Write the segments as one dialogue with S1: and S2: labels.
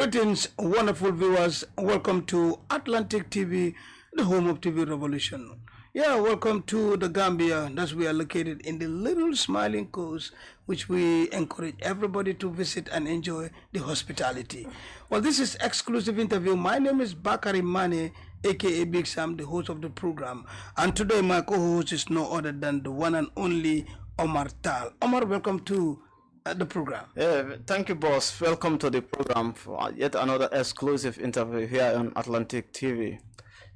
S1: Greetings, wonderful viewers. Welcome to Atlantic TV, the home of TV Revolution. Yeah, welcome to the Gambia. That's we are located in the little smiling coast, which we encourage everybody to visit and enjoy the hospitality. Well, this is exclusive interview. My name is Bakary Manneh, aka Big Sam, the host of the program. And today my co-host is no other than the one and only Omar Taal. Omar, welcome to the program.
S2: Yeah, thank you, boss. Welcome to the program for yet another exclusive interview here on Atlantic TV,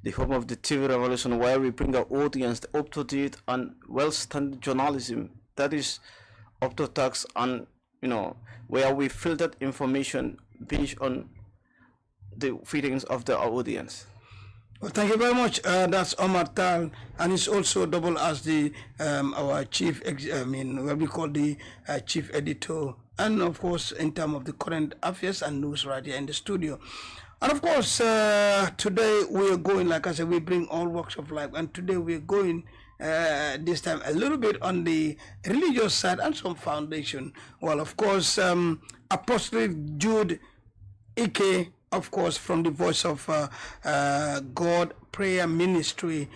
S2: the home of the TV revolution, where we bring our audience up to date and well-standard journalism that is up to tax, and where we filtered information based on the feelings of the audience.
S1: Well, thank you very much. That's Omar Taal, and he's also double as the our chief. What we call the chief editor, and of course, in terms of the current affairs and news right here in the studio. And of course, today we are going, like I said, we bring all walks of life, and today we are going this time a little bit on the religious side and some foundation. Well, of course, Apostle Jude, Ike, of course, from the Voice of God Prayer Ministry,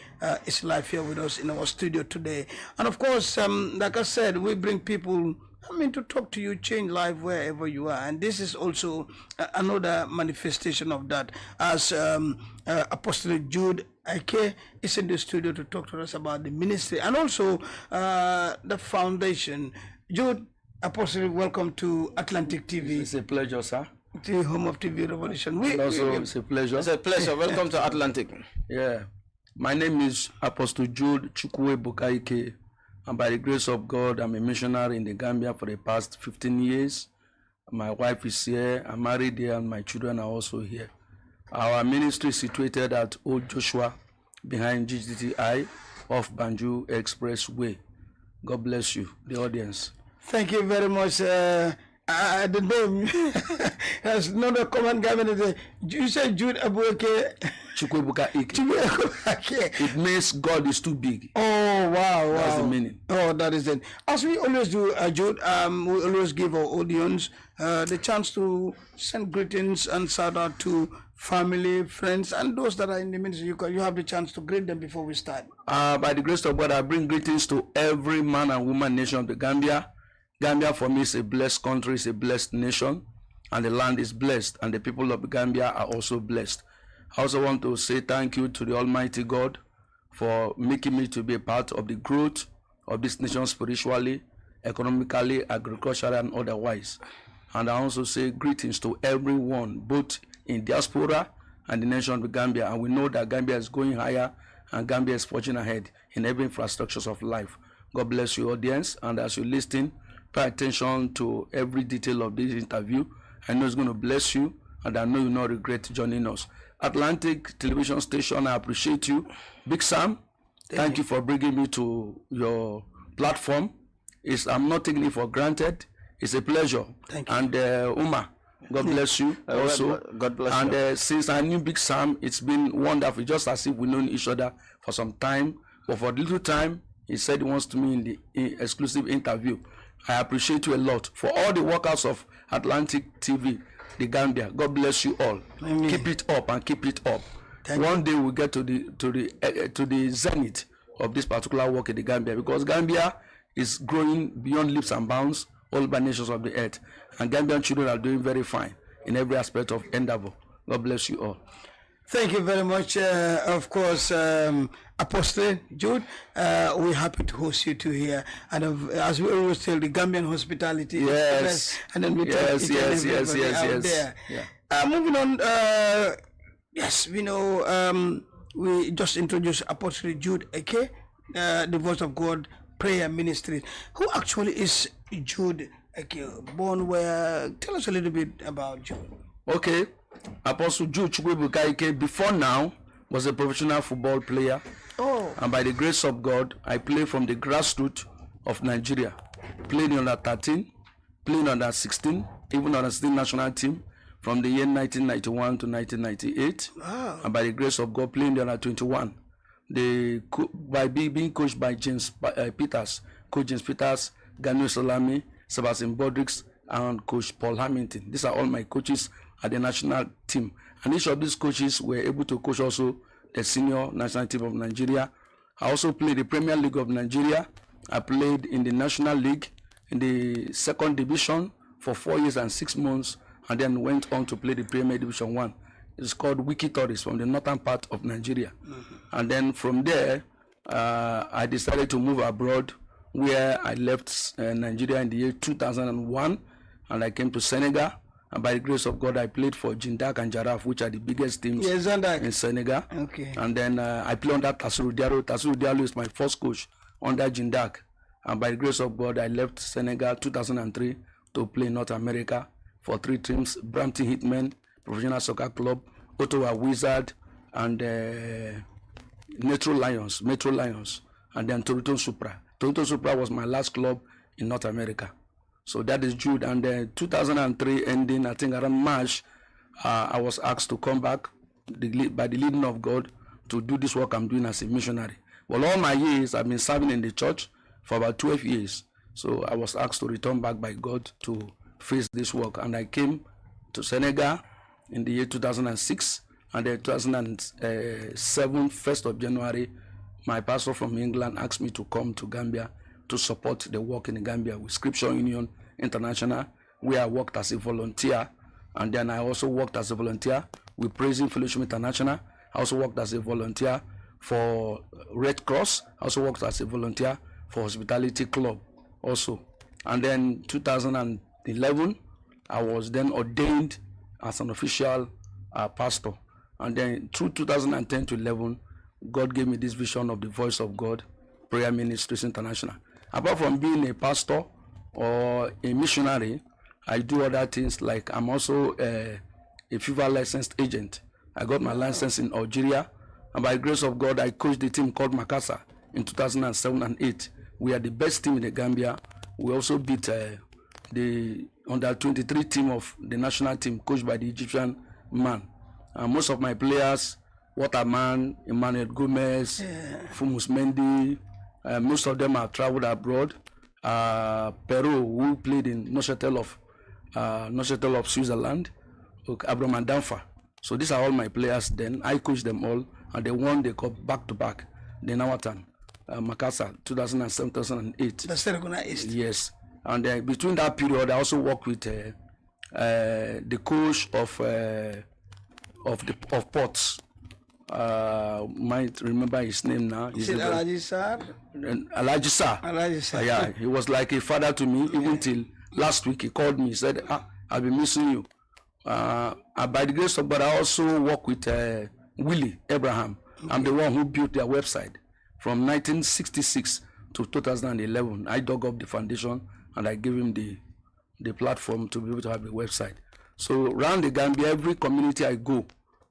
S1: is live here with us in our studio today. And of course, like I said, we bring people, to talk to you, change life wherever you are. And this is also another manifestation of that, as Apostle Jude Ike is in the studio to talk to us about the ministry and also the foundation. Jude, Apostle, welcome to Atlantic TV.
S3: It's a pleasure, sir.
S1: The home of TV Revolution.
S3: It's a pleasure.
S2: It's a pleasure. Welcome to Atlantic.
S3: Yeah. My name is Apostle Jude Bakary, and by the grace of God, I'm a missionary in the Gambia for the past 15 years. My wife is here, I'm married here, and my children are also here. Our ministry is situated at Old Joshua, behind GTTI, off Banjul Expressway. God bless you, the audience.
S1: Thank you very much. The name has not a common government. You said Jude Abueke.
S3: It means God is too big.
S1: Oh, wow.
S3: That's the meaning.
S1: Oh, that is it. As we always do, Jude, we always give our audience the chance to send greetings and shout out to family, friends, and those that are in the ministry. You have the chance to greet them before we start.
S3: By the grace of God, I bring greetings to every man and woman nation of the Gambia. Gambia for me is a blessed country, it's a blessed nation, and the land is blessed, and the people of Gambia are also blessed. I also want to say thank you to the Almighty God for making me to be a part of the growth of this nation spiritually, economically, agriculturally, and otherwise. And I also say greetings to everyone, both in diaspora and the nation of the Gambia. And we know that Gambia is going higher and Gambia is forging ahead in every infrastructures of life. God bless you, audience, and as you listen, pay attention to every detail of this interview. I know it's going to bless you, and I know you'll not regret joining us. Atlantic Television Station, I appreciate you. Big Sam, thank you for bringing me to your platform. I'm not taking it for granted. It's a pleasure.
S1: Thank you.
S3: And Omar, God bless you also.
S2: God bless
S3: you.
S2: And
S3: since I knew Big Sam, it's been wonderful, just as if we've known each other for some time. But for a little time, he said he wants to me in the exclusive interview. I appreciate you a lot for all the workers of Atlantic TV, the Gambia. God bless you all.
S1: Amen.
S3: Keep it up and keep it up. One day we'll get to the zenith of this particular work in the Gambia, because Gambia is growing beyond leaps and bounds, all by nations of the earth, and Gambian children are doing very fine in every aspect of endeavor. God bless you all.
S1: Thank you very much. Of course, Apostle Jude, we're happy to host you two here. And as we always tell, the Gambian hospitality is the best. And then we
S3: yes.
S1: Yeah. Moving on, yes, we know we just introduced Apostle Jude Ike, the Voice of God Prayer Ministry. Who actually is Jude Ike? Born where? Tell us a little bit about Jude.
S3: Okay. Apostle Jude Bakary, before now, was a professional football player.
S1: Oh.
S3: And by the grace of God, I play from the grassroots of Nigeria. Playing under 13, playing under 16, even on the 16 national team from the year 1991 to 1998.
S1: Wow.
S3: And by the grace of God, playing the under 21. By being coached by James Peters, Coach James Peters, Ganu Salami, Sebastian Bodrix, and Coach Paul Hamilton. These are all my coaches at the national team. And each of these coaches were able to coach also the senior national team of Nigeria. I also played the Premier League of Nigeria. I played in the National League in the second division for 4 years and 6 months, and then went on to play the Premier Division 1. It's called Wiki Tourist from the northern part of Nigeria. And then from there, I decided to move abroad, where I left Nigeria in the year 2001, and I came to Senegal. And by the grace of God, I played for Jindak and Jaraf, which are the biggest teams in Senegal.
S1: Okay.
S3: And then I played under Tassirou Diallo. Tassirou Diallo is my first coach under Jindak. And by the grace of God, I left Senegal 2003 to play in North America for 3 teams: Brampton Hitmen, Professional Soccer Club, Ottawa Wizard, and Metro Lions, and then Toronto Supra. Toronto Supra was my last club in North America. So that is Jude. And 2003 ending, I think around March, I was asked to come back by the leading of God to do this work I'm doing as a missionary. Well, all my years I've been serving in the church for about 12 years. So I was asked to return back by God to face this work. And I came to Senegal in the year 2006. And then 2007, 1st of January, my pastor from England asked me to come to Gambia to support the work in Gambia with Scripture Union International, where I worked as a volunteer. And then I also worked as a volunteer with Praising Fellowship International. I also worked as a volunteer for Red Cross. I also worked as a volunteer for Hospitality Club also. And then 2011, I was then ordained as an official pastor. And then through 2010 to 11, God gave me this vision of the Voice of God Prayer Ministries International. Apart from being a pastor or a missionary, I do other things, like I'm also a FIFA licensed agent. I got my license in Algeria, and by the grace of God, I coached the team called Makassar in 2007 and 8. We are the best team in the Gambia. We also beat the under 23 team of the national team, coached by the Egyptian man. Most of my players, Waterman, Emmanuel Gomez, Fumus Mendy, most of them have traveled abroad. Peru, who played in Neuchâtel of Switzerland, Abraham Danfa. So these are all my players. Then I coached them all, and they won the cup back to back. The Nawatan, Makassar, 2007, 2008.
S1: The Serguna East.
S3: Yes, and between that period, I also worked with the coach of Ports. Might remember his name now.
S1: Is it Alaji Sar?
S3: Alaji Sar.
S1: Alaji Sar.
S3: Yeah, he was like a father to me. Even till last week, he called me. He said, "I'll be missing you." By the grace of God, I also work with Willie Abraham. I'm the one who built their website from 1966 to 2011. I dug up the foundation and I gave him the platform to be able to have the website. So around the Gambia, every community I go,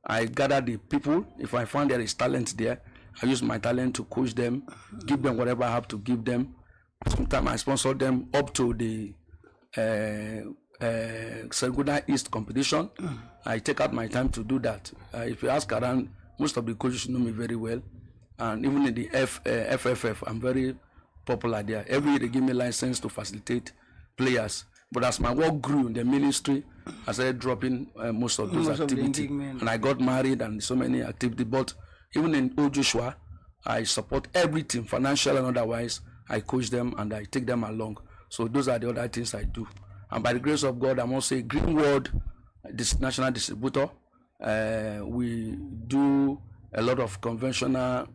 S3: I gather the people. If I find there is talent there, I use my talent to coach them, give them whatever I have to give them. Sometimes I sponsor them up to the Serguna East competition. I take out my time to do that. If you ask around, most of the coaches know me very well. And even in the FFF, I'm very popular there. Every year they give me license to facilitate players. But as my work grew in the ministry, I started dropping most of those activities. And I got married and so many activities. But even in Old Joshua, I support every team, financial and otherwise. I coach them and I take them along. So those are the other things I do. And by the grace of God, I'm also a Greenwood national distributor. We do a lot of conventional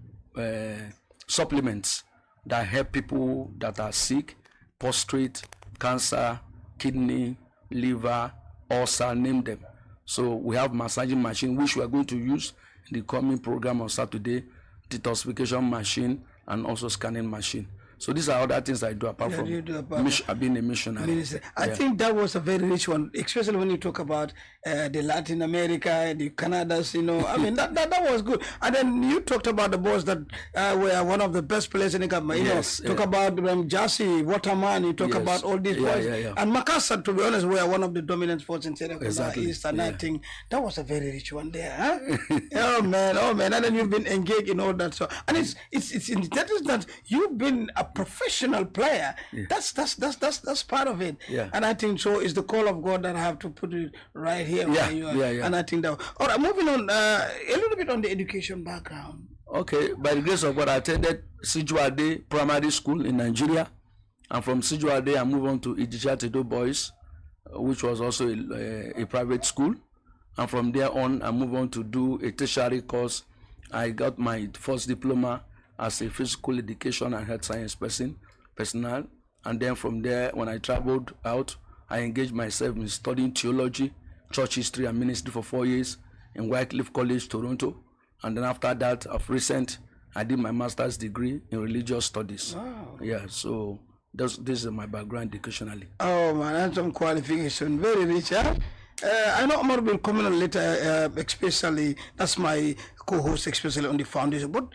S3: supplements that help people that are sick, prostate, cancer, kidney, liver, ulcer, name them. So we have massaging machine, which we are going to use in the coming program on Saturday, detoxification machine, and also scanning machine. So these are other things I do apart from being a missionary.
S1: I think that was a very rich one, especially when you talk about the Latin America, the Canadas, you know. I mean, that was good. And then you talked about the boys that were one of the best players in the Gambia. You know, talk about Jassy, Waterman, you talk about all these boys. And Makassar, to be honest, were one of the dominant sports in Senegal East. And I think that was a very rich one there. Huh? Oh man. And then you've been engaged in all that. So, and that is that you've been a a professional player. That's part of it.
S3: Yeah.
S1: And I think so. It's the call of God that I have to put it right here.
S3: Yeah,
S1: where you are.
S3: yeah.
S1: And I think that. All right, moving on. A little bit on the education background.
S3: Okay, by the grace of God, I attended Sijuade Primary School in Nigeria, and from Sijuade, I moved on to Idisha Tedo Boys, which was also a private school, and from there on, I moved on to do a tertiary course. I got my first diploma as a physical education and health science personnel, and then from there, when I traveled out, I engaged myself in studying theology, church history, and ministry for 4 years in Wycliffe College, Toronto. And then after that, I did my master's degree in religious studies.
S1: Wow.
S3: Yeah, so this is my background educationally.
S1: Oh man, that's some qualification. Very rich, huh? I know Omar will comment on later, especially, that's my co-host, especially on the foundation. But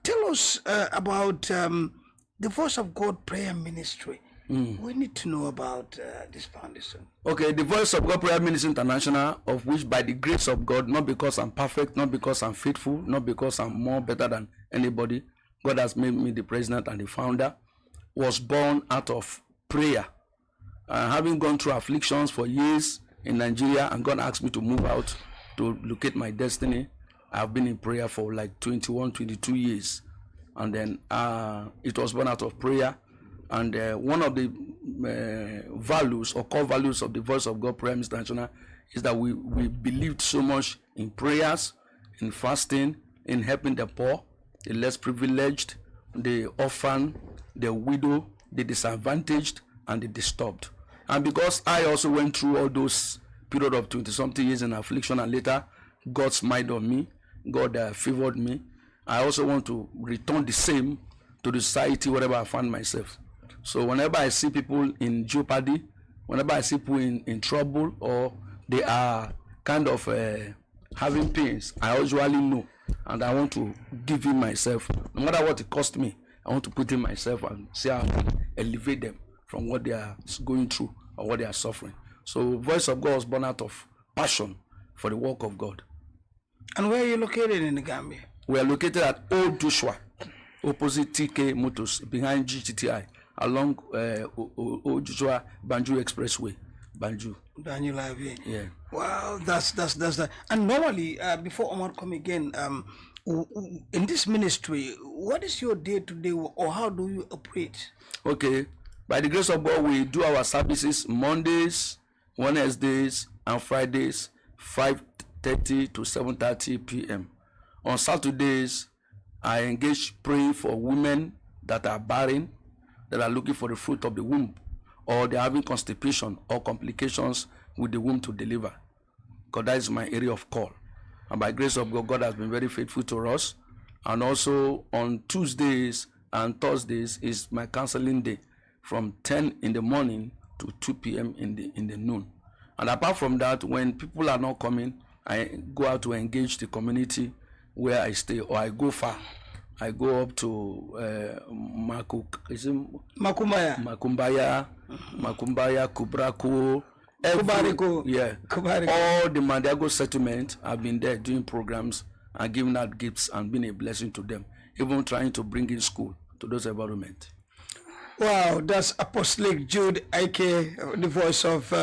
S1: tell us about the Voice of God Prayer Ministry. We need to know about this foundation.
S3: Okay, the Voice of God Prayer Ministry International, of which by the grace of God, not because I'm perfect, not because I'm faithful, not because I'm more better than anybody, God has made me the president and the founder, was born out of prayer. Having gone through afflictions for years in Nigeria, and God asked me to move out to locate my destiny. I've been in prayer for like 21, 22 years. And then it was born out of prayer. And one of the values or core values of the Voice of God Prayer Ministry International is that we believed so much in prayers, in fasting, in helping the poor, the less privileged, the orphan, the widow, the disadvantaged, and the disturbed. And because I also went through all those period of 20-something years in affliction, and later God smiled on me, God favored me, I also want to return the same to the society wherever I find myself. So whenever I see people in jeopardy, whenever I see people in trouble, or they are kind of having pains, I usually know, and I want to give in myself. No matter what it cost me, I want to put in myself and see how I can elevate them from what they are going through or what they are suffering. So Voice of God was born out of passion for the work of God.
S1: And where are you located in the Gambia?
S3: We are located at Old Joshua, opposite TK Motors, behind GTTI, along Old Joshua Banjul Expressway, Banjul.
S1: Daniel Ivy.
S3: Yeah.
S1: Wow, that's that. And normally, before Omar come again, in this ministry, what is your day-to-day, or how do you operate?
S3: Okay, by the grace of God, we do our services Mondays, Wednesdays, and Fridays, 5:30 to 7:30 p.m. On Saturdays, I engage praying for women that are barren, that are looking for the fruit of the womb, or they're having constipation or complications with the womb to deliver. because that is my area of call. And by grace of God, God has been very faithful to us. And also on Tuesdays and Thursdays is my counseling day from 10 in the morning to 2 p.m. in the noon. And apart from that, when people are not coming, I go out to engage the community where I stay, or I go far. I go up to Makumbaya, Kubrako,
S1: Kubariko.
S3: Yeah,
S1: Kubariko.
S3: all the Mandago settlement. I've been there doing programs and giving out gifts and being a blessing to them, even trying to bring in school to those environments.
S1: Wow, that's Apostolic Jude, aka the voice of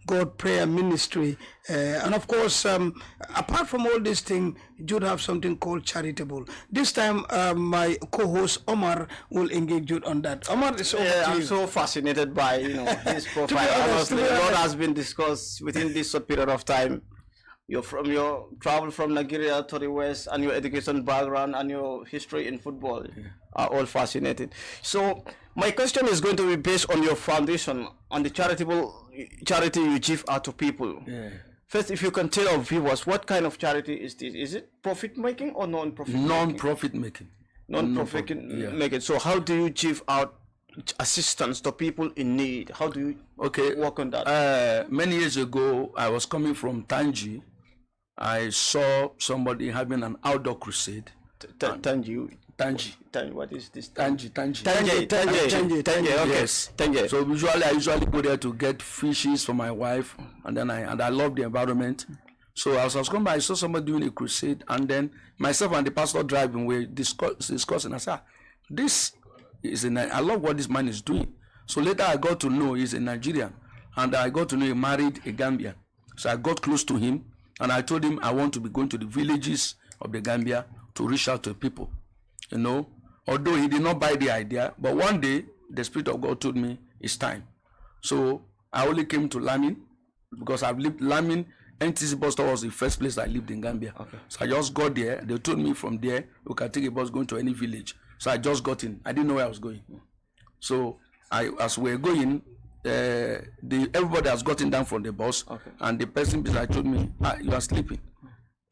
S1: God Prayer Ministry. And of course, apart from all these things, Jude have something called charitable. This time, my co-host Omar will engage Jude on that. Omar, it's over to you.
S2: I'm so fascinated by his profile. Honestly, a lot has been discussed within this short period of time. Your travel from Nigeria to the West, and your education background and your history in football are all fascinating. So my question is going to be based on your foundation, on the charity you give out to people.
S3: Yeah.
S2: First, if you can tell our viewers, what kind of charity is this? Is it profit making or non-profit making?
S3: Non-profit making.
S2: Non-profit making. So how do you give out assistance to people in need? How do you work on that?
S3: Many years ago, I was coming from Tangi. I saw somebody having an outdoor crusade.
S2: Tangi. What is this?
S3: Tangi.
S2: Okay.
S3: Yes.
S2: Tangi.
S3: So I usually go there to get fishes for my wife, and then I love the environment. So as I was coming by, I saw somebody doing a crusade, and then myself and the pastor driving, we discussing. I said, this I love what this man is doing. So later I got to know he's a Nigerian, and I got to know he married a Gambian. So I got close to him, and I told him I want to be going to the villages of the Gambia to reach out to people. You know, although he did not buy the idea, but one day the Spirit of God told me it's time. So I only came to Lamin because I've lived Lamin. NTC bus stop was the first place I lived in Gambia. Okay. So I just got there. They told me from there we can take a bus going to any village. So I just got in. I didn't know where I was going. So as we were going, everybody has gotten down from the bus, and the person beside told me, "You are sleeping."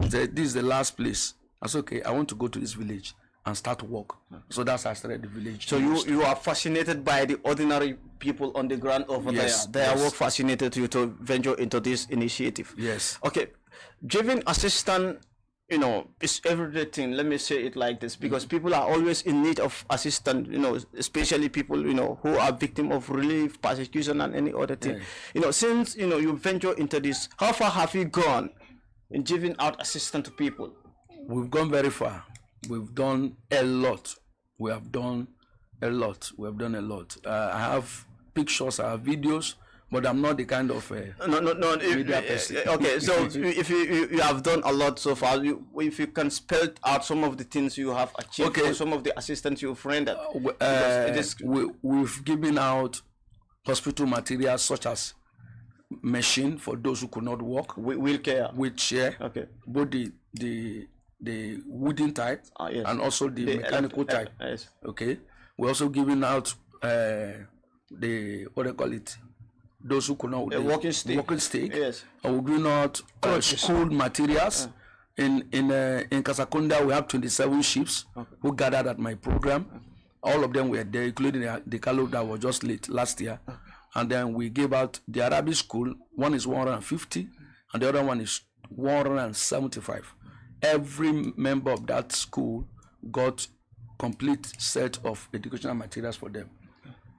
S3: He said, "This is the last place." I said, "Okay, I want to go to this village and start to walk." So that's how I started the village.
S2: So you are fascinated by the ordinary people on the ground over there. Their work fascinated you to venture into this initiative.
S3: Yes.
S2: Okay, giving assistance, you know, is everything. Let me say it like this, because people are always in need of assistance. You know, especially people, you know, who are victim of relief, persecution, and any other thing. You know, since you know you venture into this, how far have you gone in giving out assistance to people?
S3: We've gone very far. We've done a lot. We have done a lot. We have done a lot. I have pictures, I have videos, but I'm not the kind of media person.
S2: Okay, so if you have done a lot so far, if you can spell out some of the things you have achieved, or some of the assistance you've rendered.
S3: We've given out hospital materials such as machine for those who could not walk, wheelchair, both the wooden type and also the mechanical type. Okay, we're also giving out the what do you call it? Those who could not
S2: walking stick.
S3: Yes. And we're giving out school materials. In Kasakunda, we have 27 ships who gathered at my program. All of them were there, including the Kalo that was just last year. And then we gave out the Arabic school. One is 150, and the other one is 175. Every member of that school got complete set of educational materials for them.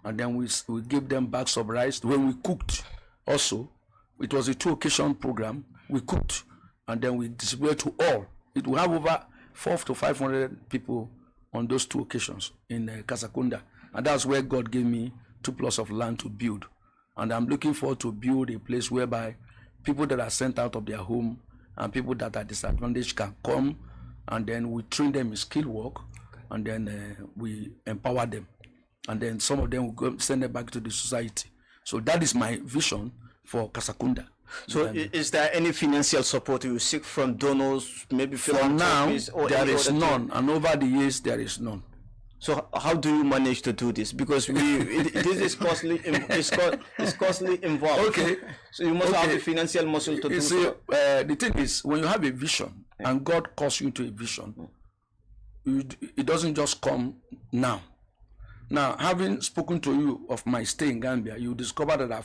S3: And then we gave them bags of rice. When we cooked also, it was a 2-occasion program. We cooked, and then we distributed to all. It will have over 400 to 500 people on those 2 occasions in Kasakunda. And that's where God gave me 2 plots of land to build. And I'm looking forward to build a place whereby people that are sent out of their home and people that are disadvantaged can come, and then we train them in skill work, and then we empower them, and then some of them will go send them back to the society. So that is my vision for Kasakunda.
S2: So is there any financial support you seek from donors, maybe
S3: for now? There is none, and over the years there is none.
S2: So how do you manage to do this? Because this is costly. It's costly involved.
S3: Okay.
S2: So you must have the financial muscle to do so.
S3: The thing is, when you have a vision and God calls you to a vision, it doesn't just come now. Now, having spoken to you of my stay in Gambia, you discover that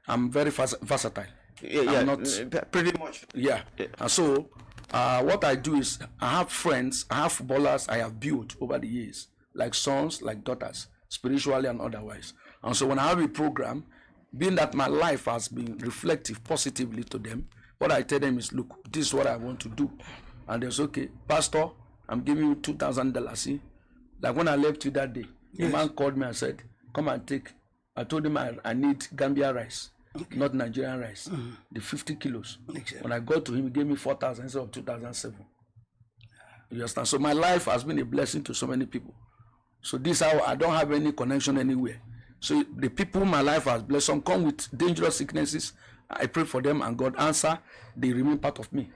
S3: I'm very versatile.
S2: Pretty much.
S3: Yeah. And so what I do is I have friends, I have footballers I have built over the years, like sons, like daughters, spiritually and otherwise. And so when I have a program, being that my life has been reflective positively to them, what I tell them is, look, this is what I want to do. And they say, okay, Pastor, I'm giving you $2,000. See? Like when I left you that day, the man called me and said, come and take. I told him I need Gambia rice, not Nigerian rice, the 50 kilos. When I got to him, he gave me 4,000 instead of 2007. You understand? So my life has been a blessing to so many people. So this how I don't have any connection anywhere. So the people my life has blessed, some come with dangerous sicknesses. I pray for them and God answer. They remain part of me.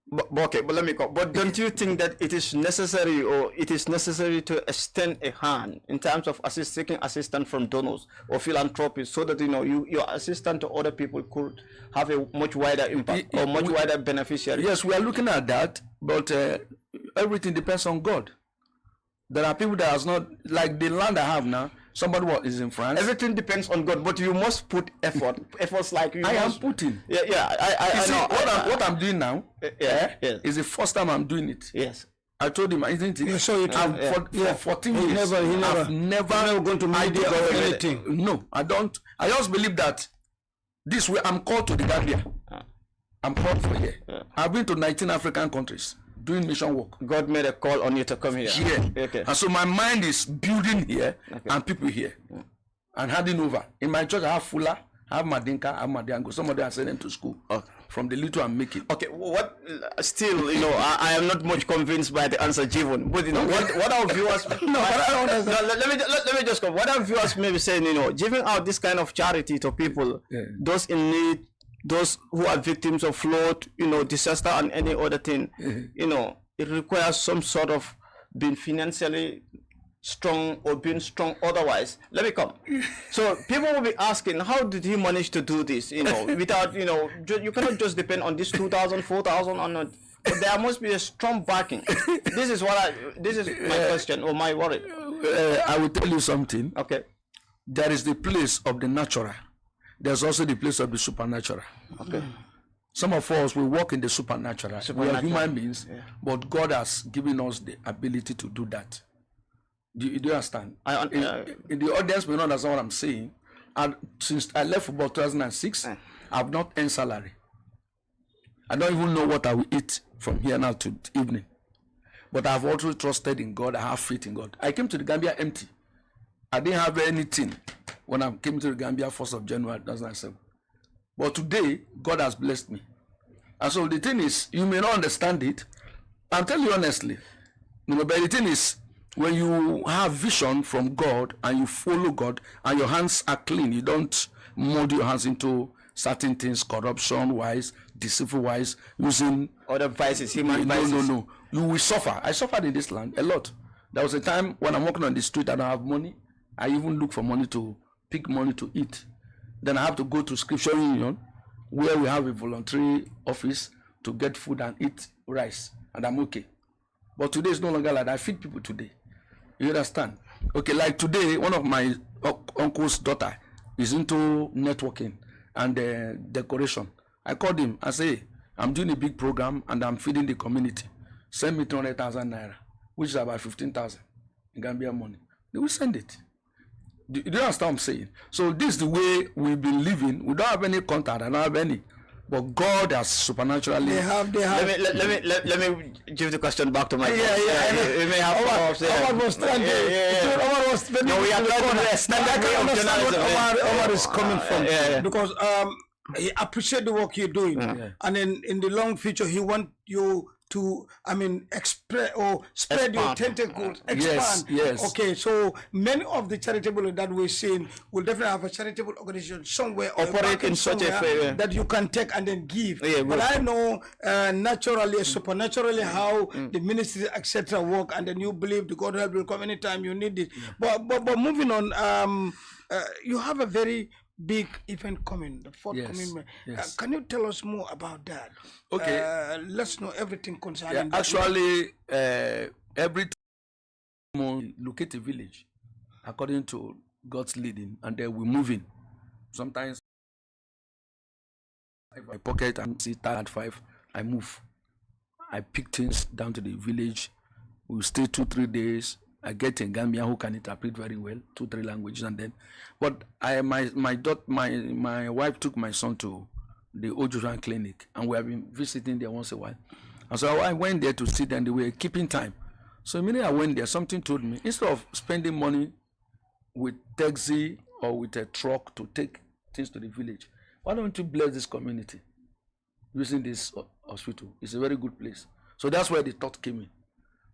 S2: But let me go. But don't you think that it is necessary, or it is necessary to extend a hand in terms of seeking assistance from donors or philanthropists, so that your assistance to other people could have a much wider impact or much wider beneficiary?
S3: Yes, we are looking at that, but everything depends on God. There are people that has not, like the land I have now. Somebody is in France.
S2: Everything depends on God, but you must put effort. Efforts like you.
S3: I am putting.
S2: I
S3: know. What I'm doing now. Is the first time I'm doing it.
S2: Yes.
S3: I told him, isn't it?
S1: So you
S3: for 14 years. I've never
S1: going to idea of anything.
S3: No, I don't. I just believe that this way I'm called to the Gambia. I'm called for here. I've been to 19 African countries. doing mission work.
S2: God made a call on you to come here.
S3: Here.
S2: Okay.
S3: And so my mind is building here and people here. And handing over. In my church, I have Fuller, I have Madinka, I have Madiango. Some of them are sent them to school.
S2: Okay.
S3: From the little I'm making.
S2: Okay, what still, I am not much convinced by the answer given. But what our viewers let me just go. What our viewers may be saying, giving out this kind of charity to people, those in need, those who are victims of flood, disaster and any other thing, it requires some sort of being financially strong or being strong otherwise. Let me come. So people will be asking, how did he manage to do this, without, you cannot just depend on this 2,000, 4,000 or not. But there must be a strong backing. This is my question or my worry.
S3: I will tell you something.
S2: Okay.
S3: There is the place of the natural. There's also the place of the supernatural.
S2: Okay.
S3: Some of us will walk in the supernatural. We are human beings, but God has given us the ability to do that. Do you understand? In the audience may not understand what I'm saying. And since I left football 2006, I've not earned salary. I don't even know what I will eat from here now to evening. But I've also trusted in God. I have faith in God. I came to the Gambia empty. I didn't have anything when I came to the Gambia 1st of January 2007. But today, God has blessed me. And so the thing is, you may not understand it. I'll tell you honestly. But the thing is, when you have vision from God and you follow God and your hands are clean, you don't mold your hands into certain things, corruption-wise, deceitful-wise, using
S2: other vices, human vices.
S3: No. You will suffer. I suffered in this land a lot. There was a time when I'm walking on the street, I don't have money. I even look for money to pick money to eat. Then I have to go to Scripture Union, where we have a voluntary office to get food and eat rice, and I'm okay. But today is no longer like that. I feed people today. You understand? Okay, like today, one of my uncle's daughter is into networking and decoration. I called him. I say, I'm doing a big program and I'm feeding the community. Send me 200,000 naira, which is about 15,000 in Gambia money. They will send it. Do you understand what I'm saying? So this is the way we've been living. We don't have any contact. I don't have any. But God has supernaturally.
S1: They have.
S2: Let me give the question back to my.
S1: We may have. Omar was standing. Omar was standing.
S2: No, we are not going to understand
S1: where Omar is coming from. Because he appreciate the work you're doing, and then in the long future he want you to, express or spread your tentacles, expand.
S3: Yes.
S1: Okay, so many of the charitable that we're seeing will definitely have a charitable organization somewhere
S2: operate in such a way
S1: that you can take and then give. But I know naturally, supernaturally how the ministries etc. work, and then you believe the God help will come anytime you need it. But moving on, you have a very big event coming, the fourth commitment. Can you tell us more about that?
S3: Okay.
S1: Let's know everything concerning
S3: that. Actually, every time we locate a village according to God's leading, and then we're moving. Sometimes I pocket and see at 5, I move. I pick things down to the village. We stay 2-3 days. I get a Gambian who can interpret very well 2-3 languages, and then, but my wife took my son to the Ojuran clinic, and we have been visiting there once a while. And so I went there to see them. They were keeping time. So immediately I went there, something told me, instead of spending money with taxi or with a truck to take things to the village, why don't you bless this community using this hospital? It's a very good place. So that's where the thought came in.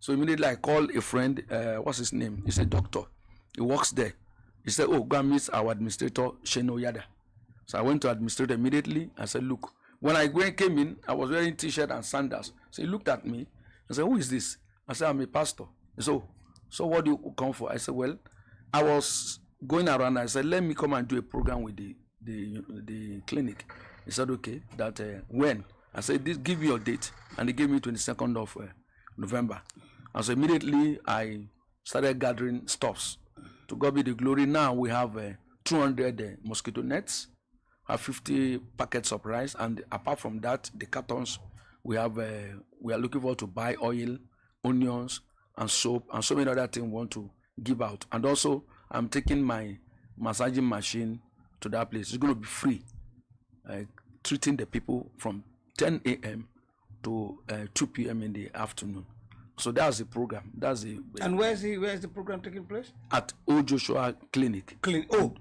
S3: So immediately I called a friend, what's his name? He's a doctor. He works there. He said, oh, go and meet our administrator, Sheno Yada. So I went to administrator immediately. I said, look, when I came in, I was wearing t-shirt and sandals. So he looked at me. I said, who is this? I said, I'm a pastor. He said, oh, so what do you come for? I said, well, I was going around. I said, let me come and do a program with the clinic. He said, okay, that when? I said, give me your date. And he gave me 22nd of November. And so immediately I started gathering stuffs. To God be the glory. Now we have 200 mosquito nets, have 50 packets of rice, and apart from that, the cartons we have. We are looking forward to buy oil, onions, and soap, and so many other things we want to give out. And also, I'm taking my massaging machine to that place. It's going to be free, treating the people from 10 a.m. to 2 p.m. in the afternoon. So that's the program. That's the.
S1: And where's the program taking place?
S3: At Old Joshua Clinic.
S1: Old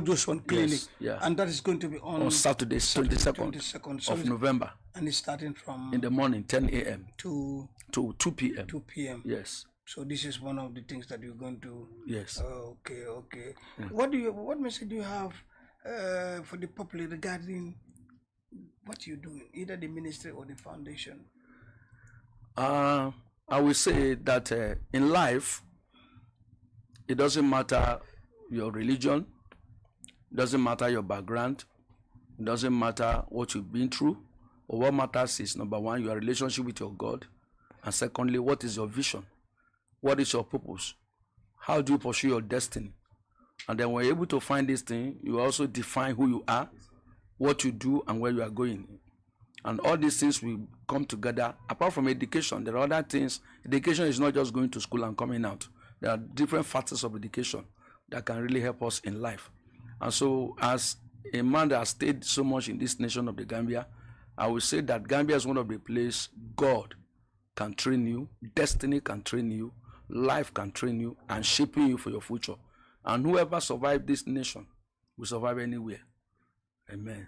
S1: Joshua Clinic.
S3: Yes, yeah.
S1: And that is going to be on
S3: Saturday, 22nd of November.
S1: And it's starting from
S3: in the morning, 10 a.m.
S1: to
S3: 2 p.m.
S1: 2 p.m.
S3: Yes.
S1: So this is one of the things that you're going to.
S3: Yes.
S1: Okay. Yeah. What message do you have for the public regarding what you're doing, either the ministry or the foundation?
S3: I will say that in life, it doesn't matter your religion, it doesn't matter your background, it doesn't matter what you've been through, or what matters is, number one, your relationship with your God, and secondly, what is your vision? What is your purpose? How do you pursue your destiny? And then when you're able to find this thing, you also define who you are, what you do, and where you are going. And all these things will come together. Apart from education, there are other things. Education is not just going to school and coming out. There are different factors of education that can really help us in life. And so, as a man that has stayed so much in this nation of the Gambia, I will say that Gambia is one of the places God can train you, destiny can train you, life can train you, and shaping you for your future. And whoever survived this nation will survive anywhere. Amen.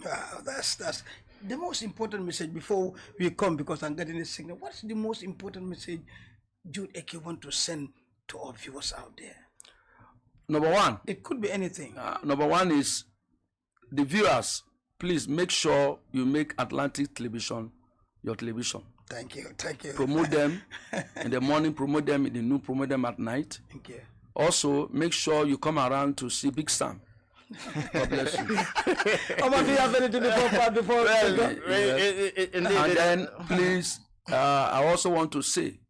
S1: Wow, that's the most important message before we come, because I'm getting a signal. What's the most important message Jude Eke want to send to our viewers out there?
S3: Number one.
S1: It could be anything.
S3: Number one is the viewers, please make sure you make Atlantic Television your television.
S1: Thank you.
S3: Promote them in the morning, promote them in the noon, promote them at night.
S1: Thank you.
S3: Also, make sure you come around to see Big Sam. God bless you.
S1: Omar, do you have anything before we go?
S3: And then, please, I also want to say,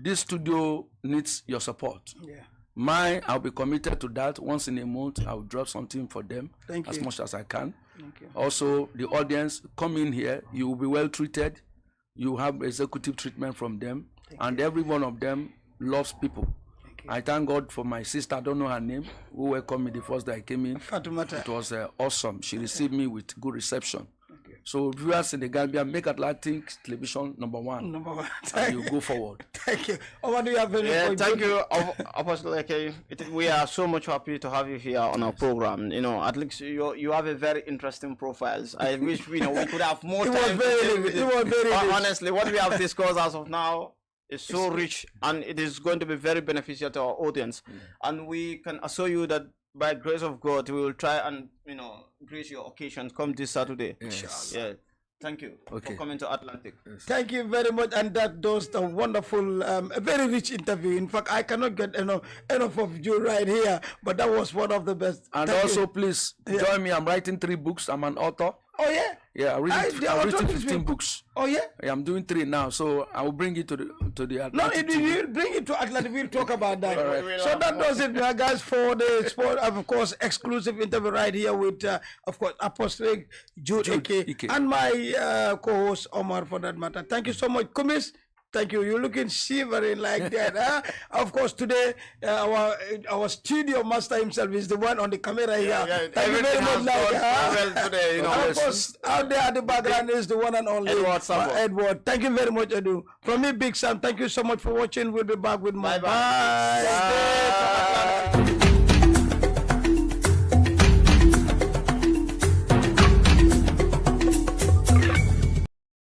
S3: this studio needs your support.
S1: Yeah.
S3: Mine, I'll be committed to that. Once in a month, I'll drop something for them as much as I can.
S1: Thank you.
S3: Also, the audience, come in here. You will be well treated. You have executive treatment from them. And every one of them loves people. I thank God for my sister, I don't know her name, who welcomed me the first day I came in.
S1: Fatumata.
S3: It was awesome. She received me with good reception. So viewers in the Gambia, make Atlantic Television number one.
S1: Number one.
S3: And you go forward.
S1: Thank you. Omar, do you have any point?
S2: Thank you, Apostle Eke. We are so much happy to have you here on our program. You know, at least you have a very interesting profiles. I wish we could have more time.
S1: It was very
S2: honestly, what we have discussed as of now is so rich, and it is going to be very beneficial to our audience. And we can assure you that by the grace of God, we will try and grace your occasion come this Saturday.
S3: Yes.
S2: Yeah. Thank you for coming to Atlantic.
S1: Yes. Thank you very much, and that does a wonderful, a very rich interview. In fact, I cannot get enough of you right here, but that was one of the best.
S3: And
S1: Thank
S3: also,
S1: you.
S3: Please join me. I'm writing 3 books. I'm an author.
S1: Oh yeah.
S3: Yeah, I've written 15 books.
S1: Oh yeah.
S3: I'm doing 3 now, so I will bring it to the Atlantic.
S1: No, we'll bring it to Atlantic. We'll talk about that. Right. So that does it, guys, for the sport. Of course, exclusive interview right here with, of course, Apostle Jude Eke and my co-host Omar, for that matter. Thank you so much, Kumis. Thank you. You're looking shivering like that. Of course, today our studio master himself is the one on the camera here. Thank you very much.
S2: Today,
S1: of course, out there at the background is the one and only Edward. Thank you very much, Edu. From me, Big Sam. Thank you so much for watching. We'll be back with more. Bye.